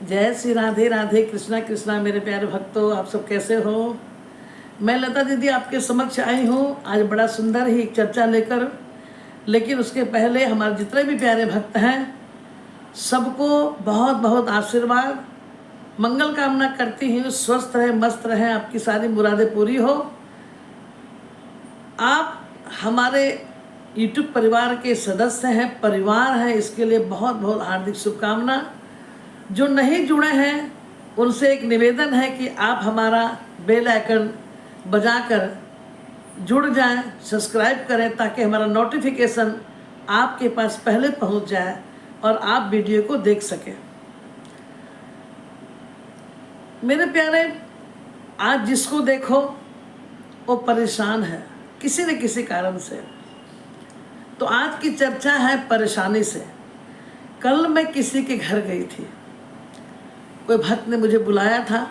जय श्री राधे राधे, कृष्णा कृष्णा। मेरे प्यारे भक्तों, आप सब कैसे हो? मैं लता दीदी आपके समक्ष आई हूँ आज बड़ा सुंदर ही एक चर्चा लेकर। लेकिन उसके पहले हमारे जितने भी प्यारे भक्त हैं सबको बहुत बहुत आशीर्वाद, मंगल कामना करती हूँ। स्वस्थ रहें, मस्त रहें, आपकी सारी मुरादें पूरी हो। आप हमारे YouTube परिवार के सदस्य हैं, परिवार हैं, इसके लिए बहुत बहुत हार्दिक शुभकामना। जो नहीं जुड़े हैं उनसे एक निवेदन है कि आप हमारा बेल आइकन बजाकर जुड़ जाएं, सब्सक्राइब करें ताकि हमारा नोटिफिकेशन आपके पास पहले पहुंच जाए और आप वीडियो को देख सकें। मेरे प्यारे, आज जिसको देखो वो परेशान है किसी न किसी कारण से। तो आज की चर्चा है परेशानी से। कल मैं किसी के घर गई थी, कोई भक्त ने मुझे बुलाया था,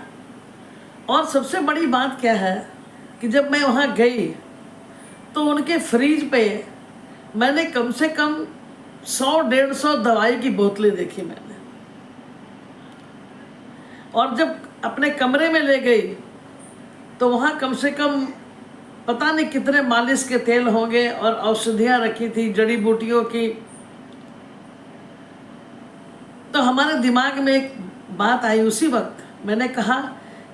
और सबसे बड़ी बात क्या है कि जब मैं वहाँ गई तो उनके फ्रिज पे मैंने कम से कम 100-150 दवाई की बोतलें देखी मैंने। और जब अपने कमरे में ले गई तो वहाँ कम से कम पता नहीं कितने मालिश के तेल होंगे और औषधियाँ रखी थी जड़ी बूटियों की। तो हमारे दिमाग में एक बात आई, उसी वक्त मैंने कहा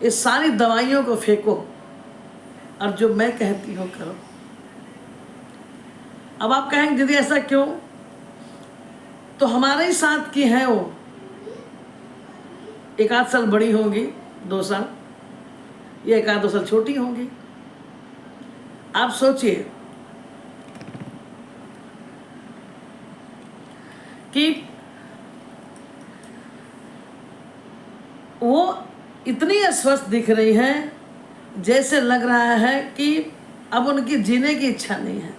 इस सारी दवाइयों को फेंको और जो मैं कहती हूँ करो। अब आप कहेंगे दीदी ऐसा क्यों? तो हमारे ही साथ की है वो, 1-8 साल बड़ी होंगी, 2 साल, या 1-2 साल छोटी होंगी। आप सोचिए कि वो इतनी अस्वस्थ दिख रही हैं, जैसे लग रहा है कि अब उनकी जीने की इच्छा नहीं है।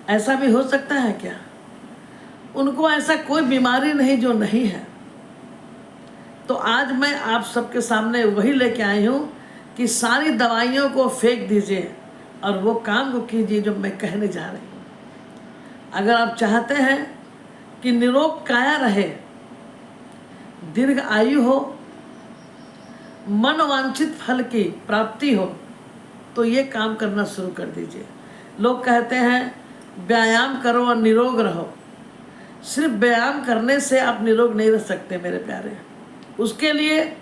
ऐसा भी हो सकता है क्या? उनको ऐसा कोई बीमारी नहीं जो नहीं है। तो आज मैं आप सबके सामने वही लेके आई हूँ कि सारी दवाइयों को फेंक दीजिए और वो काम को कीजिए जो मैं कहने जा रही हूँ। अगर आप चाहते हैं कि निरोग काया रहे, दीर्घ आयु हो, मन वांछित फल की प्राप्ति हो, तो ये काम करना शुरू कर दीजिए। लोग कहते हैं व्यायाम करो और निरोग रहो। सिर्फ व्यायाम करने से आप निरोग नहीं रह सकते मेरे प्यारे। उसके लिए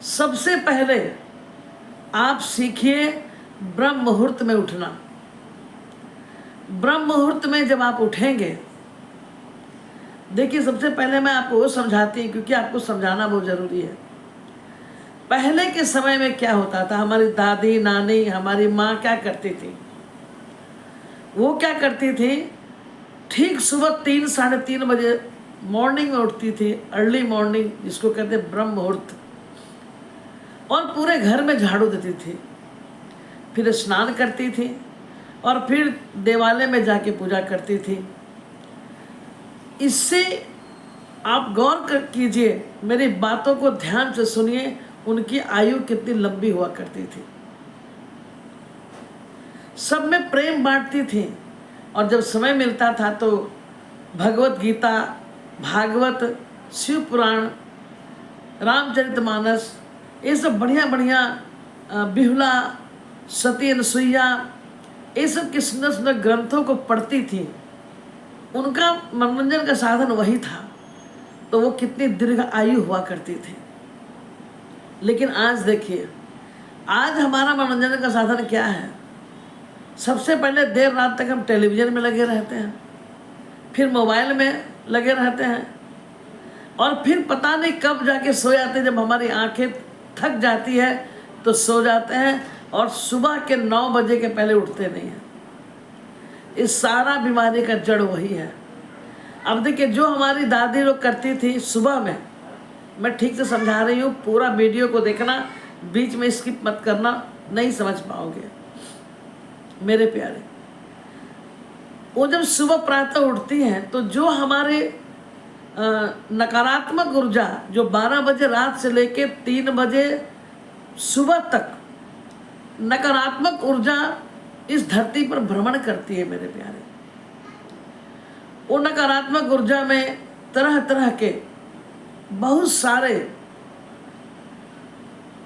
सबसे पहले आप सीखिए ब्रह्म मुहूर्त में उठना। ब्रह्म मुहूर्त में जब आप उठेंगे, देखिए सबसे पहले मैं आपको वो समझाती हूँ क्योंकि आपको समझाना बहुत ज़रूरी है। पहले के समय में क्या होता था, हमारी दादी नानी, हमारी माँ क्या करती थी? वो क्या करती थी, ठीक सुबह 3-3:30 बजे मॉर्निंग में उठती थी, अर्ली मॉर्निंग जिसको कहते हैं ब्रह्म मुहूर्त, और पूरे घर में झाड़ू देती थी, फिर स्नान करती थी और फिर देवालय में जाके पूजा करती थी। इससे आप गौर कीजिए, मेरी बातों को ध्यान से सुनिए, उनकी आयु कितनी लंबी हुआ करती थी। सब में प्रेम बांटती थी, और जब समय मिलता था तो भगवत गीता, भागवत, शिव पुराण, रामचरितमानस, ये सब बढ़िया बढ़िया, बिहुला, सती अनुसुईया, ये सब के सुंदर सुंदर ग्रंथों को पढ़ती थी। उनका मनोरंजन का साधन वही था, तो वो कितनी दीर्घ आयु हुआ करती थी। लेकिन आज देखिए, आज हमारा मनोरंजन का साधन क्या है? सबसे पहले देर रात तक हम टेलीविज़न में लगे रहते हैं, फिर मोबाइल में लगे रहते हैं, और फिर पता नहीं कब जाके सो जाते हैं। जब हमारी आंखें थक जाती है तो सो जाते हैं, और सुबह के 9 बजे के पहले उठते नहीं हैं। इस सारा बीमारी का जड़ वही है। अब देखिए, जो हमारी दादी लोग करती थी सुबह में, मैं ठीक से समझा रही हूँ, पूरा वीडियो को देखना, बीच में स्किप मत करना, नहीं समझ पाओगे मेरे प्यारे। वो जब सुबह प्रातः उठती हैं तो जो हमारे नकारात्मक ऊर्जा जो 12 बजे रात से लेके 3 बजे सुबह तक नकारात्मक ऊर्जा इस धरती पर भ्रमण करती है मेरे प्यारे। वो नकारात्मक ऊर्जा में तरह तरह के बहुत सारे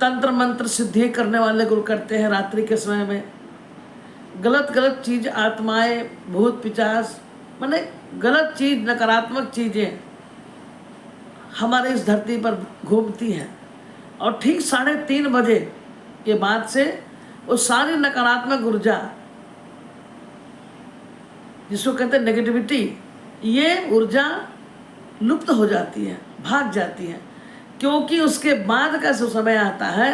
तंत्र मंत्र सिद्धि करने वाले गुरु करते हैं रात्रि के समय में। गलत गलत चीज, आत्माएं, भूत पिचास, माने गलत चीज, नकारात्मक चीजें हमारे इस धरती पर घूमती हैं। और ठीक 3:30 बजे के बाद से वो सारी नकारात्मक ऊर्जा, जिसको कहते हैं नेगेटिविटी, ये ऊर्जा लुप्त हो जाती है, भाग जाती है। क्योंकि उसके बाद का जो समय आता है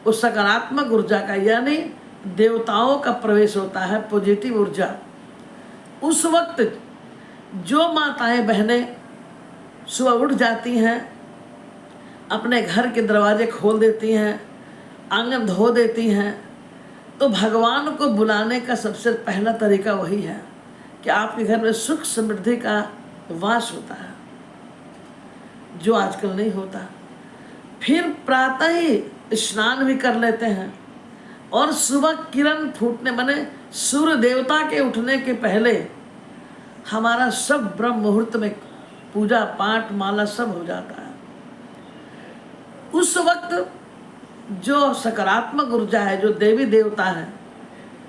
वो सकारात्मक ऊर्जा का, यानी देवताओं का प्रवेश होता है, पॉजिटिव ऊर्जा। उस वक्त जो माताएं बहनें सुबह उठ जाती हैं, अपने घर के दरवाजे खोल देती हैं, आंगन धो देती हैं, तो भगवान को बुलाने का सबसे पहला तरीका वही है कि आपके घर में सुख समृद्धि का वास होता है, जो आजकल नहीं होता। फिर प्रातः ही स्नान भी कर लेते हैं और सुबह किरण फूटने, माने सूर्य देवता के उठने के पहले हमारा सब ब्रह्म मुहूर्त में पूजा पाठ माला सब हो जाता है। उस वक्त जो सकारात्मक ऊर्जा है, जो देवी देवता है,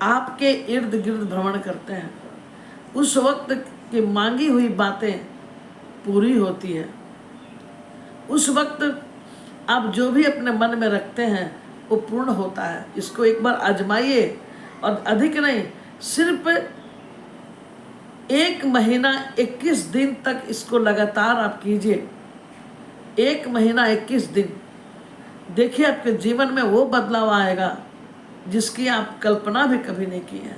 आपके इर्द गिर्द भ्रमण करते हैं। उस वक्त की मांगी हुई बातें पूरी होती है। उस वक्त आप जो भी अपने मन में रखते हैं वो पूर्ण होता है। इसको एक बार आजमाइए, और अधिक नहीं, सिर्फ 1 महीना 21 दिन तक इसको लगातार आप कीजिए। 1 महीना 21 दिन, देखिए आपके जीवन में वो बदलाव आएगा जिसकी आप कल्पना भी कभी नहीं की है।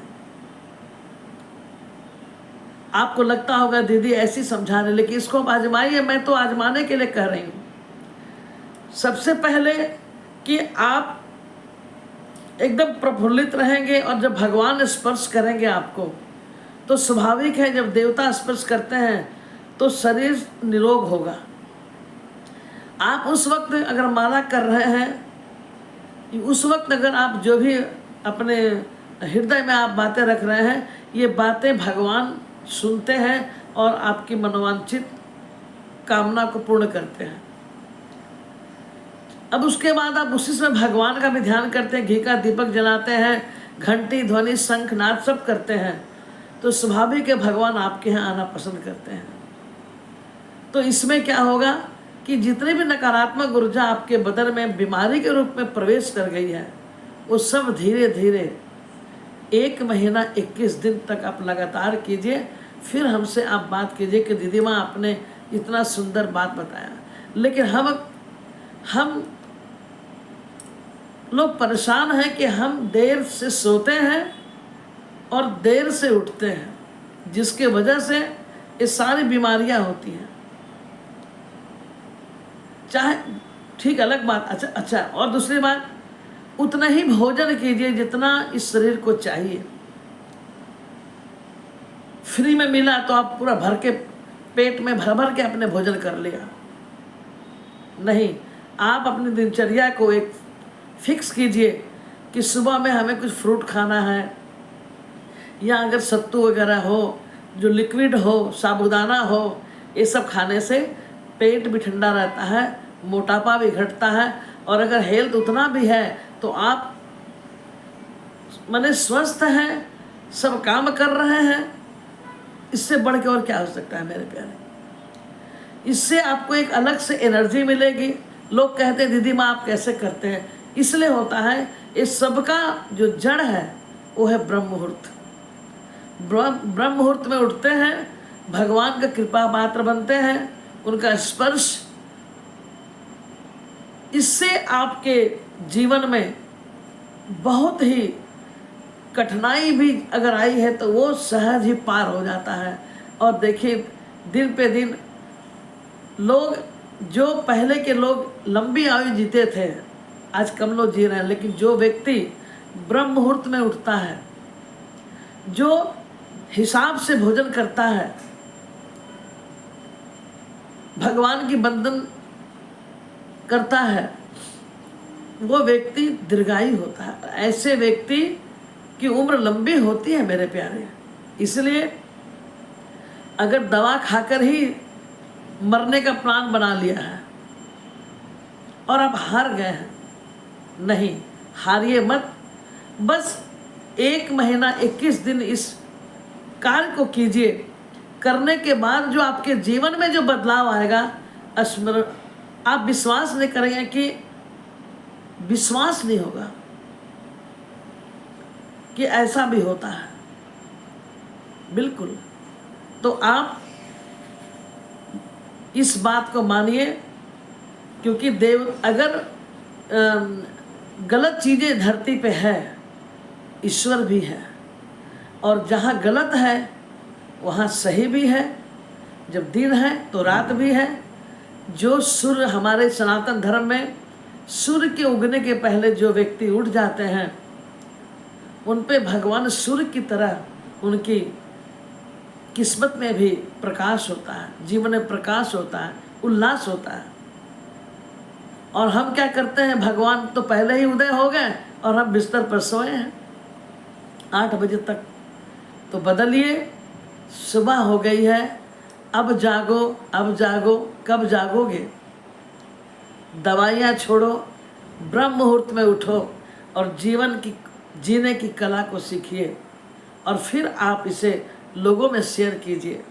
आपको लगता होगा दीदी ऐसी समझा रहे, लेकिन इसको आप आजमाइए। मैं तो आजमाने के लिए कह रही हूँ। सबसे पहले कि आप एकदम प्रफुल्लित रहेंगे, और जब भगवान स्पर्श करेंगे आपको, तो स्वाभाविक है जब देवता स्पर्श करते हैं तो शरीर निरोग होगा। आप उस वक्त अगर माला कर रहे हैं, उस वक्त अगर आप जो भी अपने हृदय में आप बातें रख रहे हैं, ये बातें भगवान सुनते हैं और आपकी मनोवांछित कामना को पूर्ण करते हैं। अब उसके बाद आप उसी समय भगवान का भी ध्यान करते हैं, घी का दीपक जलाते हैं, घंटी ध्वनि शंख नाद सब करते हैं, तो स्वाभाविक है भगवान आपके यहाँ आना पसंद करते हैं। तो इसमें क्या होगा कि जितने भी नकारात्मक ऊर्जा आपके बदन में बीमारी के रूप में प्रवेश कर गई है, वो सब धीरे धीरे 1 महीना 21 दिन तक आप लगातार कीजिए। फिर हमसे आप बात कीजिए कि दीदी माँ आपने इतना सुंदर बात बताया। लेकिन हम लोग परेशान हैं कि हम देर से सोते हैं और देर से उठते हैं, जिसके वजह से ये सारी बीमारियां होती हैं। चाहे ठीक अलग बात, अच्छा और दूसरी बात, उतना ही भोजन कीजिए जितना इस शरीर को चाहिए। फ्री में मिला तो आप पूरा भर के पेट में भर के अपने भोजन कर लिया, नहीं, आप अपनी दिनचर्या को एक फिक्स कीजिए कि सुबह में हमें कुछ फ्रूट खाना है, या अगर सत्तू वगैरह हो, जो लिक्विड हो, साबूदाना हो, ये सब खाने से पेट भी ठंडा रहता है, मोटापा भी घटता है, और अगर हेल्थ उतना भी है तो आप माने स्वस्थ हैं, सब काम कर रहे हैं। इससे बढ़ के और क्या हो सकता है मेरे प्यारे। इससे आपको एक अलग से एनर्जी मिलेगी। लोग कहते हैं दीदी माँ आप कैसे करते हैं, इसलिए होता है, इस सब का जो जड़ है वो है ब्रह्म मुहूर्त। ब्रह्म मुहूर्त में उठते हैं, भगवान का कृपा पात्र बनते हैं, उनका स्पर्श, इससे आपके जीवन में बहुत ही कठिनाई भी अगर आई है तो वो सहज ही पार हो जाता है। और देखिए दिन पे दिन लोग, जो पहले के लोग लंबी आयु जीते थे, आज कम लोग जी रहे हैं। लेकिन जो व्यक्ति ब्रह्म मुहूर्त में उठता है, जो हिसाब से भोजन करता है, भगवान की वंदन करता है, वो व्यक्ति दीर्घायु होता है। ऐसे व्यक्ति की उम्र लंबी होती है मेरे प्यारे। इसलिए अगर दवा खाकर ही मरने का प्लान बना लिया है और आप हार गए हैं। नहीं, हारिए मत। बस 1 महीना 21 दिन इस कार्य को कीजिए। करने के बाद जो आपके जीवन में जो बदलाव आएगा, स्मरण, आप विश्वास नहीं करेंगे कि विश्वास नहीं होगा कि ऐसा भी होता है। बिल्कुल। तो आप इस बात को मानिए, क्योंकि देव अगर गलत चीज़ें धरती पे है, ईश्वर भी है, और जहाँ गलत है वहाँ सही भी है। जब दिन है तो रात भी है। जो सूर्य, हमारे सनातन धर्म में सूर्य के उगने के पहले जो व्यक्ति उठ जाते हैं, उन पे भगवान सूर्य की तरह उनकी किस्मत में भी प्रकाश होता है, जीवन में प्रकाश होता है, उल्लास होता है। और हम क्या करते हैं, भगवान तो पहले ही उदय हो गए और हम बिस्तर पर सोए हैं 8 बजे तक। तो बदलिए, सुबह हो गई है, अब जागो, अब जागो। कब जागोगे? दवाइयाँ छोड़ो, ब्रह्म मुहूर्त में उठो और जीवन की जीने की कला को सीखिए, और फिर आप इसे लोगों में शेयर कीजिए।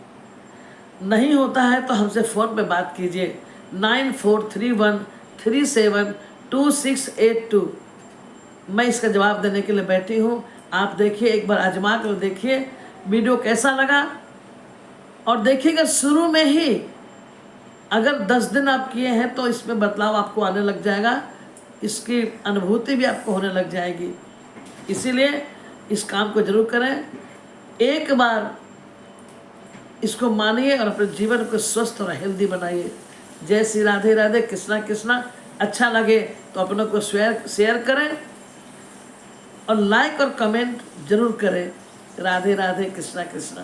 नहीं होता है तो हमसे फ़ोन पे बात कीजिए 9431372682। मैं इसका जवाब देने के लिए बैठी हूँ। आप देखिए, एक बार आजमा कर देखिए वीडियो कैसा लगा, और देखिएगा शुरू में ही अगर 10 दिन आप किए हैं तो इसमें बदलाव आपको आने लग जाएगा, इसकी अनुभूति भी आपको होने लग जाएगी। इसीलिए इस काम को जरूर करें। एक बार इसको मानिए और अपने जीवन को स्वस्थ और हेल्दी बनाइए। जय श्री राधे राधे, कृष्णा कृष्णा। अच्छा लगे तो अपनों को शेयर करें और लाइक और कमेंट जरूर करें। राधे राधे, कृष्णा कृष्णा।